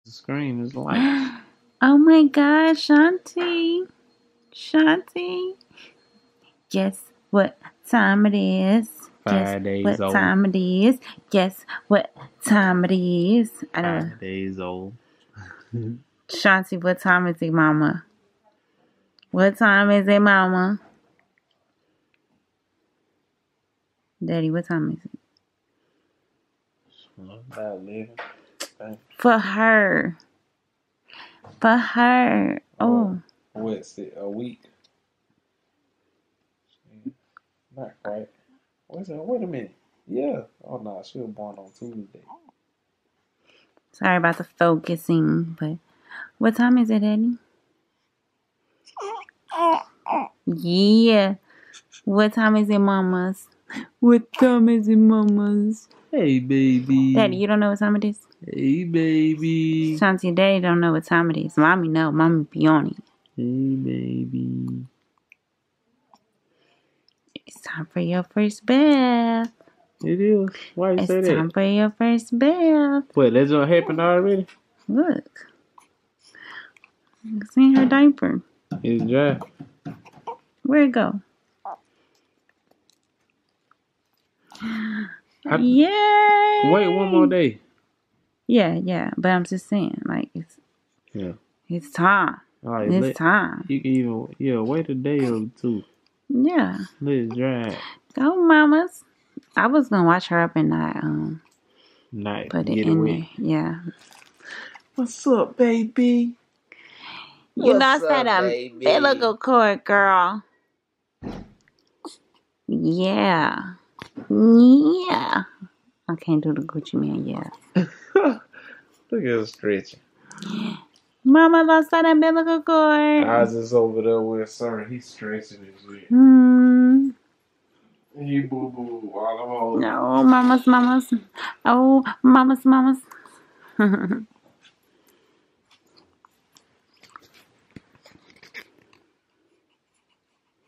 The screen is light. Oh my God, Shanti. Shanti. Guess what time it is? Guess 5 days what old. time it is? Guess what time it is? I don't know. 5 days old. Shanti, what time is it, mama? What time is it, mama? Daddy, what time is it? About 11. For her. For her. Oh. What's it? A week? Not quite. Wait a minute. Yeah. Oh no, she was born on Tuesday. Sorry about the focusing, but what time is it, Daddy? Yeah. What time is it, mamas? What time is it, mamas? Hey baby. Daddy, you don't know what time it is? Hey baby. Shanti, Daddy don't know what time it is. Mommy know. Mommy be on it. Hey baby. It's time for your first bath. It is. Why you say It's that? time for your first bath. What, that just happened already? Look. See her diaper. It's dry. Where'd it go? Yay! Wait one more day. Yeah. But I'm just saying, like, it's time. All right, It's time. You can even wait a day or two. Yeah. Let it dry. Go, mamas. I was gonna watch her up and not Night. put it Get in wet. there. Yeah. What's up, baby? You What's lost that up, baby? umbilical cord, girl. Yeah. Yeah. I can't do the Gucci man, yeah. Look at her stretching. Mama lost that umbilical cord. I was just over there with sir. He's stretching his shit. He boo boo while I'm holding. No, mamas. Oh, mamas.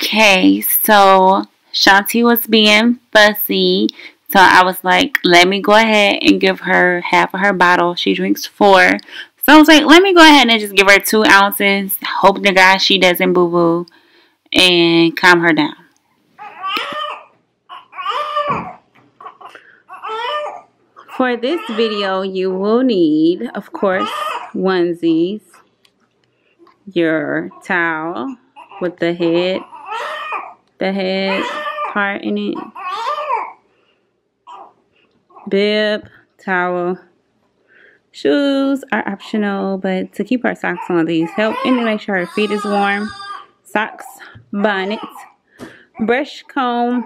Okay, so Shanti was being fussy. So I was like, let me go ahead and give her half of her bottle. She drinks 4. So I was like, let me go ahead and just give her 2 ounces. Hope to God she doesn't boo-boo. And calm her down. For this video, you will need, of course, onesies. Your towel with the head part in it. Bib, towel. Shoes are optional, but to keep her socks on, these help and to make sure her feet is warm. Socks, bonnet, brush, comb,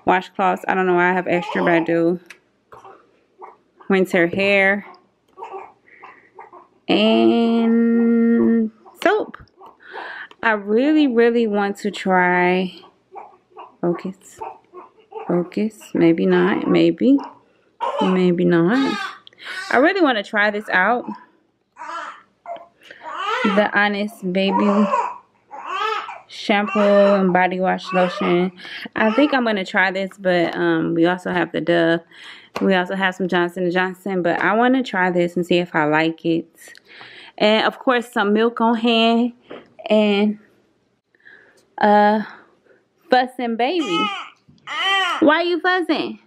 washcloths. I don't know why I have extra, but I do. Rinse her hair. And soap. I really want to try Focus. Maybe not. Maybe not. I really want to try this out. The Honest Baby shampoo and body wash lotion. I think I'm going to try this, but we also have the Dove. We also have some Johnson & Johnson, but I want to try this and see if I like it. And of course, some milk on hand and fussing baby. Why you fussing?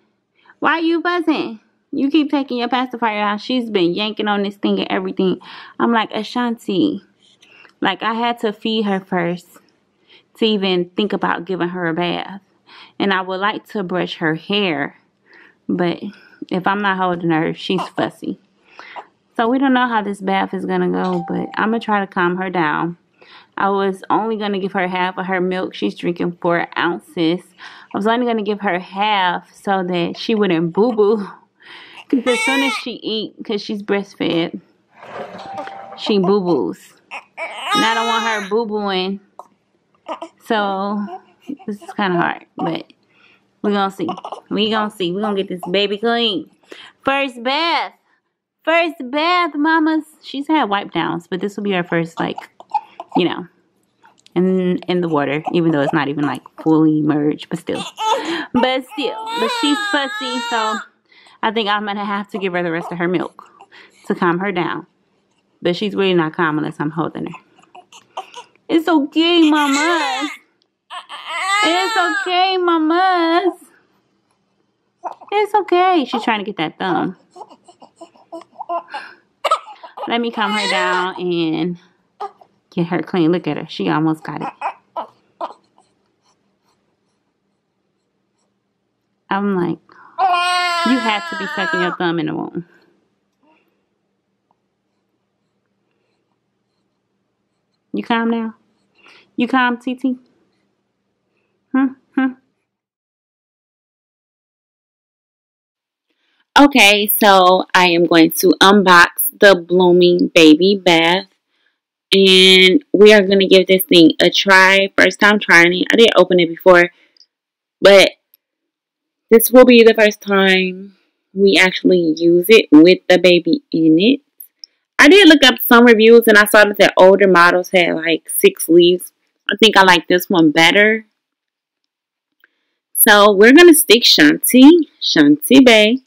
You keep taking your pacifier out. She's been yanking on this thing and everything. I'm like, Ashanti. Like, I had to feed her first to even think about giving her a bath. And I would like to brush her hair. But if I'm not holding her, she's fussy. So we don't know how this bath is going to go. But I'm going to try to calm her down. I was only going to give her half of her milk. She's drinking 4 ounces. I was only going to give her half so that she wouldn't boo-boo. Because as soon as she eat, because she's breastfed, she boo-boos. And I don't want her boo-booing. So, this is kind of hard. But we're going to see. We're going to get this baby clean. First bath, mamas. She's had wipe downs, but this will be her first, like, you know, in the water, even though it's not even like fully merged, but still. But she's fussy, so I think I'm gonna have to give her the rest of her milk to calm her down. But she's really not calm unless I'm holding her. It's okay, mamas. It's okay, mamas. It's okay. She's trying to get that thumb. Let me calm her down and get her clean. Look at her. She almost got it. I'm like, you have to be sucking your thumb in the womb. You calm now? You calm, TT? Okay, so I am going to unbox the Blooming Baby Bath. And we are going to give this thing a try. First time trying it. I did open it before. But this will be the first time we actually use it with the baby in it. I did look up some reviews and I saw that the older models had like 6 leaves. I think I like this one better. So we're going to stick Shanti Bay.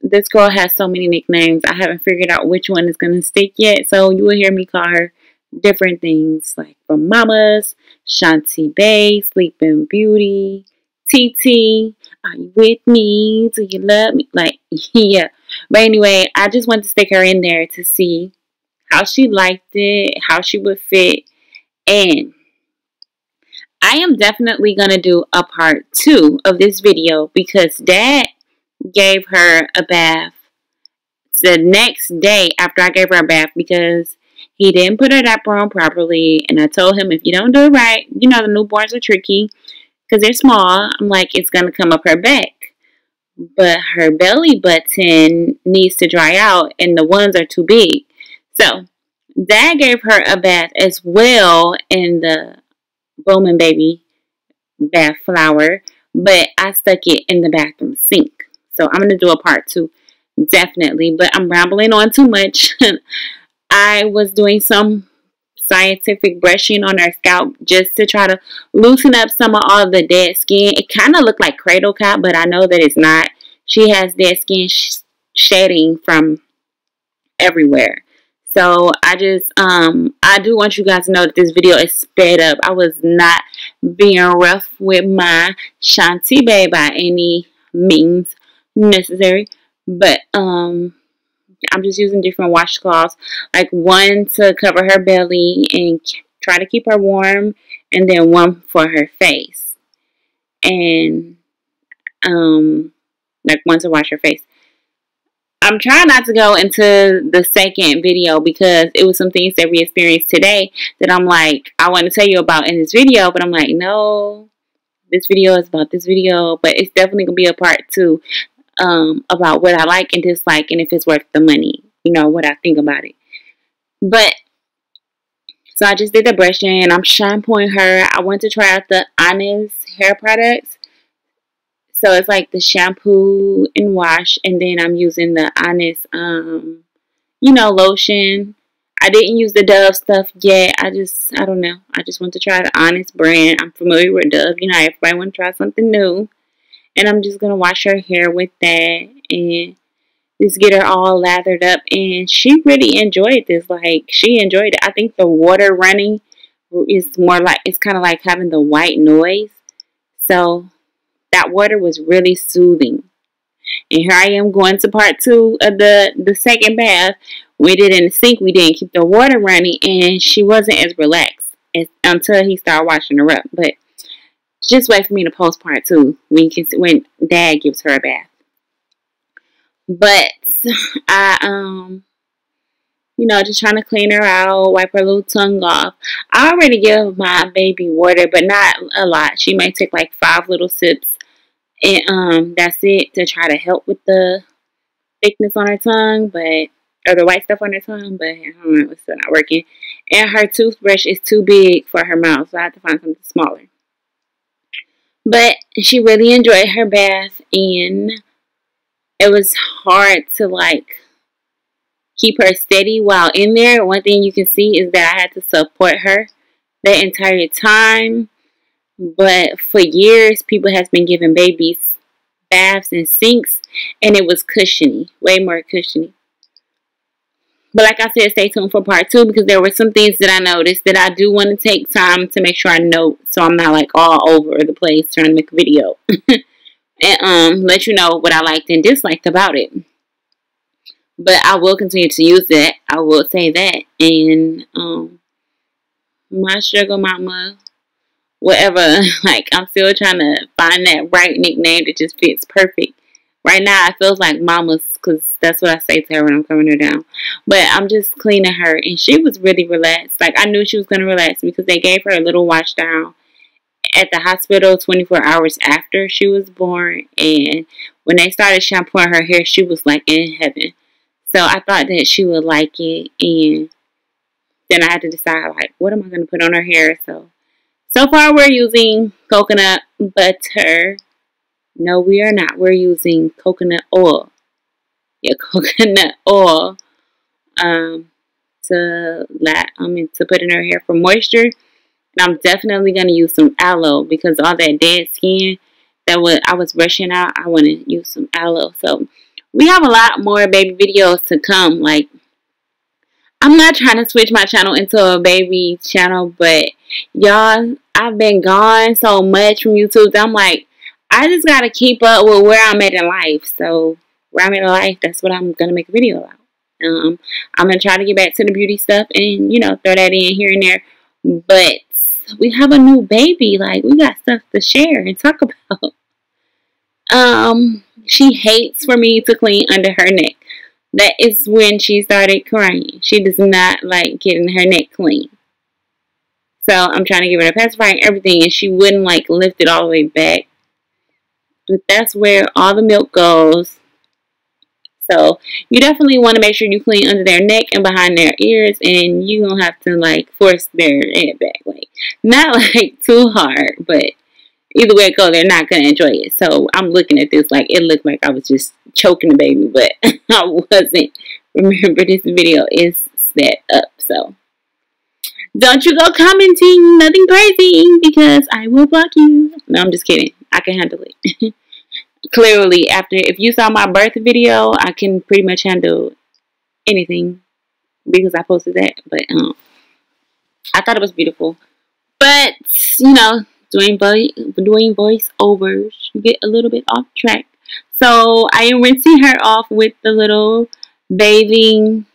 This girl has so many nicknames. I haven't figured out which one is going to stick yet. So you will hear me call her different things like from Mamas, Shanti Bay, Sleeping Beauty, TT, are you with me? Do you love me? Like, yeah. But anyway, I just want to stick her in there to see how she liked it, how she would fit. And I am definitely going to do a part 2 of this video because Dad gave her a bath the next day after I gave her a bath because he didn't put her diaper on properly. And I told him, if you don't do it right, you know the newborns are tricky because they're small. I'm like, it's going to come up her back. But her belly button needs to dry out and the ones are too big. So Dad gave her a bath as well in the Bowman Baby bath flower, but I stuck it in the bathroom sink. So I'm going to do a part 2 definitely, but I'm rambling on too much. I was doing some scientific brushing on her scalp just to try to loosen up some of all the dead skin. It kind of looked like cradle cap, but I know that it's not. She has dead skin shedding from everywhere. So I do want you guys to know that this video is sped up. I was not being rough with my Shanti Bay by any means necessary. But I'm just using different washcloths, like one to cover her belly and try to keep her warm, and then one for her face, and like one to wash her face. I'm trying not to go into the second video because it was some things that we experienced today that I'm like, I want to tell you about in this video, but I'm like, no, this video is about this video, but it's definitely going to be a part 2 about what I like and dislike and if it's worth the money, you know, what I think about it. But, so I just did the brushing and I'm shampooing her. I want to try out the Honest hair products. So it's like the shampoo and wash, and then I'm using the Honest, you know, lotion. I didn't use the Dove stuff yet. I don't know. I just want to try the Honest brand. I'm familiar with Dove. You know, everybody want to try something new. And I'm just going to wash her hair with that and just get her all lathered up. And she really enjoyed this. Like, she enjoyed it. I think the water running is more like, it's kind of like having the white noise. So that water was really soothing. And here I am going to part 2 of the second bath. We did in the sink. We didn't keep the water running. And she wasn't as relaxed until he started washing her up. But just wait for me to post part 2 when Dad gives her a bath. But I you know, just trying to clean her out, wipe her little tongue off. I already give my baby water, but not a lot. She may take like 5 little sips. And that's it, to try to help with the thickness on her tongue, or the white stuff on her tongue, but I don't know, it's still not working. And her toothbrush is too big for her mouth, so I have to find something smaller. But she really enjoyed her bath, and it was hard to like keep her steady while in there. One thing you can see is that I had to support her the entire time. But for years, people has been giving babies baths and sinks, and it was cushiony, way more cushiony. But like I said, stay tuned for part 2 because there were some things that I noticed that I do want to take time to make sure I note so I'm not like all over the place trying to make a video. And let you know what I liked and disliked about it. But I will continue to use that. I will say that. And my sugar mama, whatever, like I'm still trying to find that right nickname that just fits perfect. Right now, it feels like mama's because that's what I say to her when I'm coming her down. But I'm just cleaning her, and she was really relaxed. Like I knew she was gonna relax because they gave her a little wash down at the hospital 24 hours after she was born, and when they started shampooing her hair, she was like in heaven. So I thought that she would like it, and then I had to decide like what am I gonna put on her hair. So far we're using coconut butter. No, we are not. We're using coconut oil. Yeah, coconut oil. To put in her hair for moisture. And I'm definitely gonna use some aloe because all that dead skin I was brushing out, I want to use some aloe. So we have a lot more baby videos to come. Like I'm not trying to switch my channel into a baby channel, but y'all, I've been gone so much from YouTube that I'm like, I just gotta keep up with where I'm at in life. So where I'm at in life, that's what I'm gonna make a video about. I'm gonna try to get back to the beauty stuff and throw that in here and there. But we have a new baby. Like we got stuff to share and talk about. She hates for me to clean under her neck. That is when she started crying. She does not like getting her neck clean. So I'm trying to give her a pacifier and everything, and she wouldn't like lift it all the way back. But that's where all the milk goes. So you definitely want to make sure you clean under their neck and behind their ears, and you don't have to like force their head back. Like not like too hard, but either way it goes, they're not gonna enjoy it. So I'm looking at this like it looked like I was just choking the baby, but I wasn't. Remember, this video is sped up, so don't you go commenting nothing crazy because I will block you. No, I'm just kidding. I can handle it. Clearly, if you saw my birth video, I can pretty much handle anything because I posted that. But I thought it was beautiful. But doing voiceovers, you get a little bit off track. So I am rinsing her off with the little bathing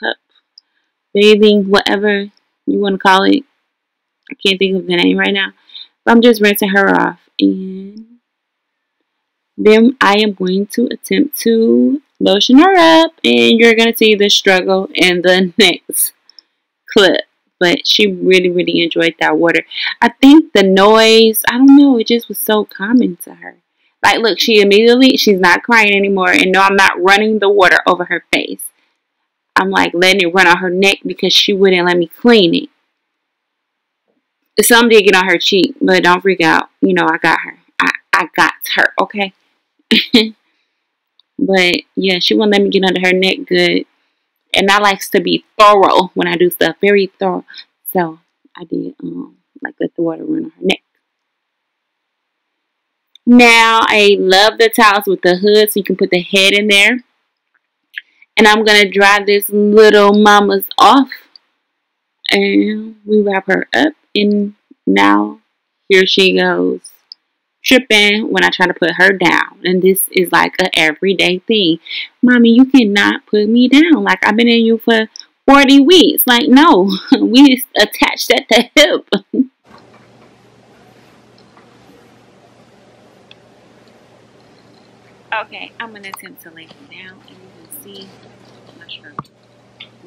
cup, whatever you want to call it. I can't think of the name right now. But I'm just rinsing her off, and then I am going to attempt to lotion her up, and you're going to see the struggle in the next clip. But she really, really enjoyed that water. I think the noise, I don't know, it just was so calming to her. Like, look, she's not crying anymore. And no, I'm not running the water over her face. I'm like letting it run on her neck because she wouldn't let me clean it. Some did get on her cheek, but don't freak out. I got her. I got her, okay? But yeah, she won't let me get under her neck good. And I likes to be thorough when I do stuff, very thorough. So I did like let the water run on her neck. Now I love the towels with the hood so you can put the head in there. And I'm gonna dry this little mama's off. And we wrap her up, and now here she goes tripping when I try to put her down. And this is like an everyday thing. Mommy, you cannot put me down. Like I've been in you for 40 weeks. Like no, we attached at the hip. Okay, I'm gonna attempt to lay her down, and you can see my struggle.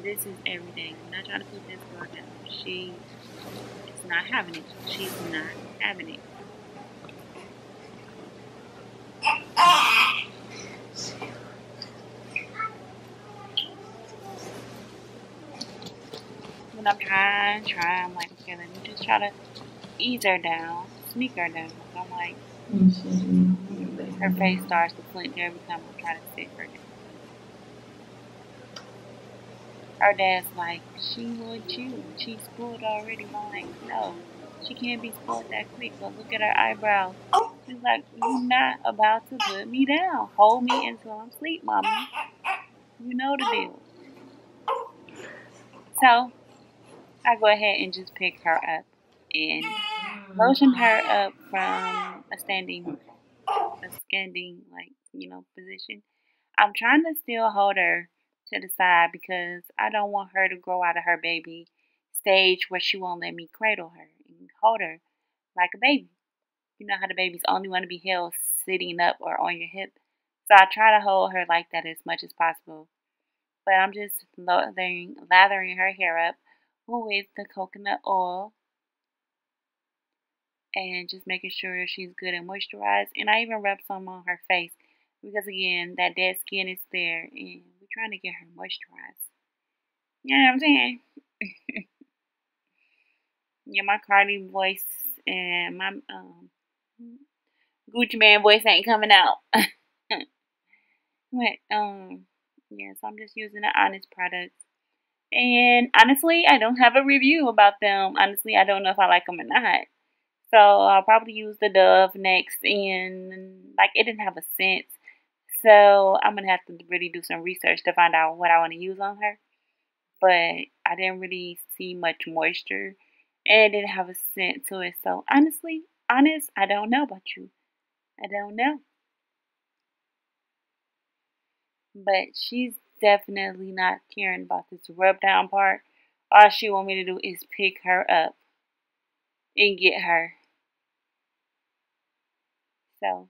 This is everything. When I try to put this girl down, she is not having it. She's not having it. When I'm trying, I'm like, okay, let me just try to ease her down, sneak her down. I'm like, her face starts to flinch every time I try to sit her down. Her dad's like, she wants you. She's spoiled already. I'm like, no, she can't be spoiled that quick. But look at her eyebrows. She's like, you're not about to put me down. Hold me until I'm asleep, Mama. You know the deal. So I go ahead and just pick her up and lotion her up from a standing like, position. I'm trying to still hold her to the side because I don't want her to grow out of her baby stage where she won't let me cradle her and hold her like a baby. You know how the babies only want to be held sitting up or on your hip. So I try to hold her like that as much as possible. But I'm just lathering her hair up with the coconut oil and just making sure she's good and moisturized. And I even rub some on her face because, again, that dead skin is there and we're trying to get her moisturized. You know what I'm saying? Yeah, my Cardi voice and my Gucci Man voice ain't coming out. But, yeah, so I'm just using the Honest products. And honestly, I don't have a review about them. Honestly, I don't know if I like them or not. So I'll probably use the Dove next, and like it didn't have a scent. So I'm gonna have to really do some research to find out what I want to use on her. But I didn't really see much moisture, and it didn't have a scent to it. So honestly, I don't know about you. I don't know. But she's definitely not caring about this rub down part. All she want me to do is pick her up and get her. So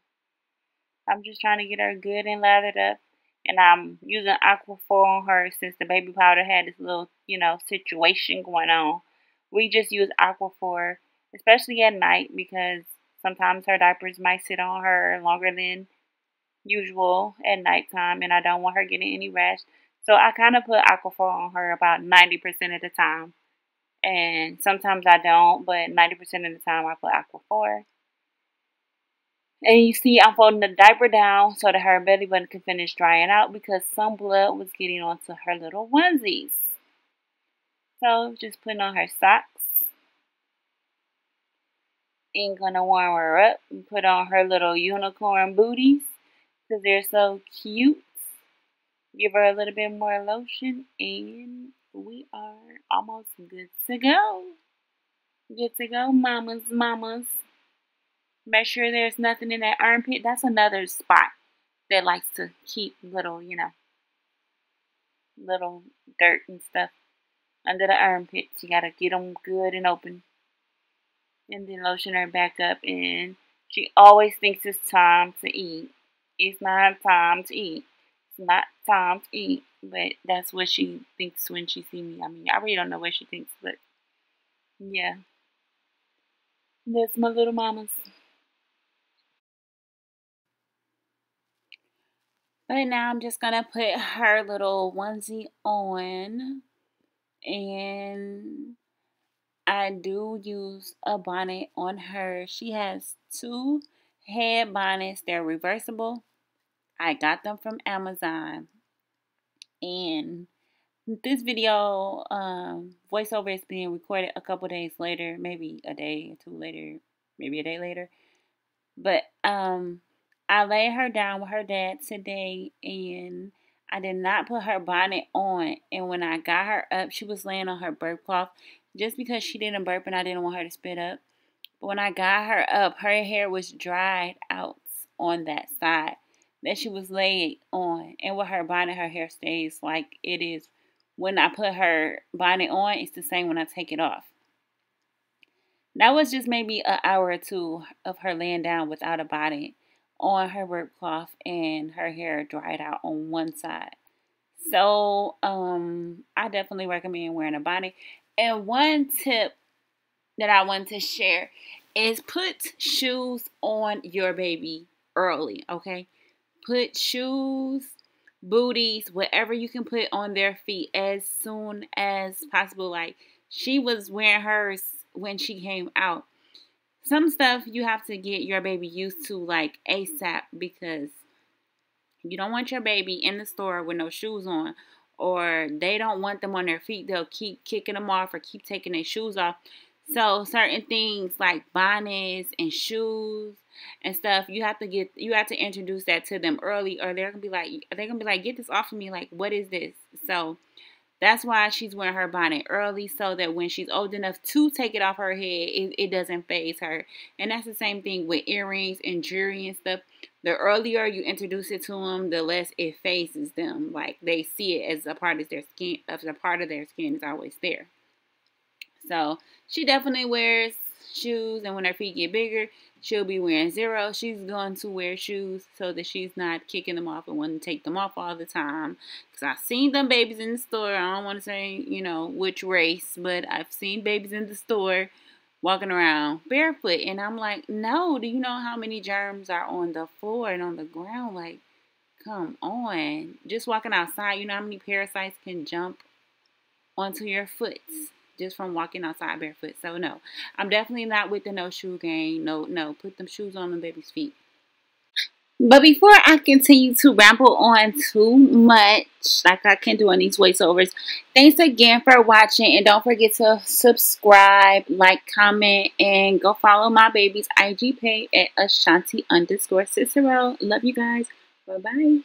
I'm just trying to get her good and lathered up. And I'm using Aquaphor on her since the baby powder had this little, situation going on. We just use Aquaphor, especially at night, because sometimes her diapers might sit on her longer than usual at nighttime, and I don't want her getting any rash. So I kind of put Aquaphor on her about 90% of the time. And sometimes I don't, but 90% of the time I put Aquaphor. And you see, I'm folding the diaper down so that her belly button can finish drying out because some blood was getting onto her little onesies. So just putting on her socks. Ain't gonna warm her up and put on her little unicorn booties because they're so cute. Give her a little bit more lotion and we are almost good to go. Good to go, mamas. Make sure there's nothing in that armpit. That's another spot that likes to keep little dirt and stuff under the armpits. You gotta get them good and open. And then lotion her back up. And she always thinks it's time to eat. It's not time to eat. It's not time to eat. But that's what she thinks when she sees me. I mean, I really don't know what she thinks, but yeah. That's my little mamas. But now I'm just gonna put her little onesie on. And I do use a bonnet on her. She has two head bonnets. They're reversible. I got them from Amazon. And this video voiceover is being recorded a couple days later, maybe a day or two later, maybe a day later. But I laid her down with her dad today and I did not put her bonnet on. And when I got her up, she was laying on her burp cloth just because she didn't burp and I didn't want her to spit up. But when I got her up, her hair was dried out on that side that she was laid on. And with her bonnet, her hair stays like it is. When I put her bonnet on, it's the same when I take it off. That was just maybe an hour or two of her laying down without a bonnet on her work cloth and her hair dried out on one side. So I definitely recommend wearing a bonnet. And one tip that I want to share is put shoes on your baby early, okay? Put shoes, booties, whatever you can put on their feet as soon as possible. Like she was wearing hers when she came out. Some stuff you have to get your baby used to like ASAP because you don't want your baby in the store with no shoes on, or they don't want them on their feet. They'll keep kicking them off or keep taking their shoes off. So certain things like bonnets and shoes and stuff, you have to introduce that to them early, or they're gonna be like, get this off of me. Like, what is this? So That's why she's wearing her bonnet early, so that when she's old enough to take it off her head, it doesn't faze her. And that's the same thing with earrings and jewelry and stuff. The earlier you introduce it to them, the less it phases them. Like, they see it as a part of their skin, as a part of their skin is always there. So she definitely wears shoes, and when her feet get bigger, she'll be wearing zero. She's going to wear shoes so that she's not kicking them off and wanting to take them off all the time. Because I've seen them babies in the store. I don't want to say, which race, but I've seen babies in the store walking around barefoot. And I'm like, no, do you know how many germs are on the floor and on the ground? Like, come on. Just walking outside, you know how many parasites can jump onto your foot just from walking outside barefoot. So no, I'm definitely not with the no shoe gang. No, no, put them shoes on the baby's feet. But before I continue to ramble on too much, like I can do on these voiceovers, thanks again for watching. And don't forget to subscribe, like, comment, and go follow my baby's IG page at Ashanti_Cicero. Love you guys. Bye-bye.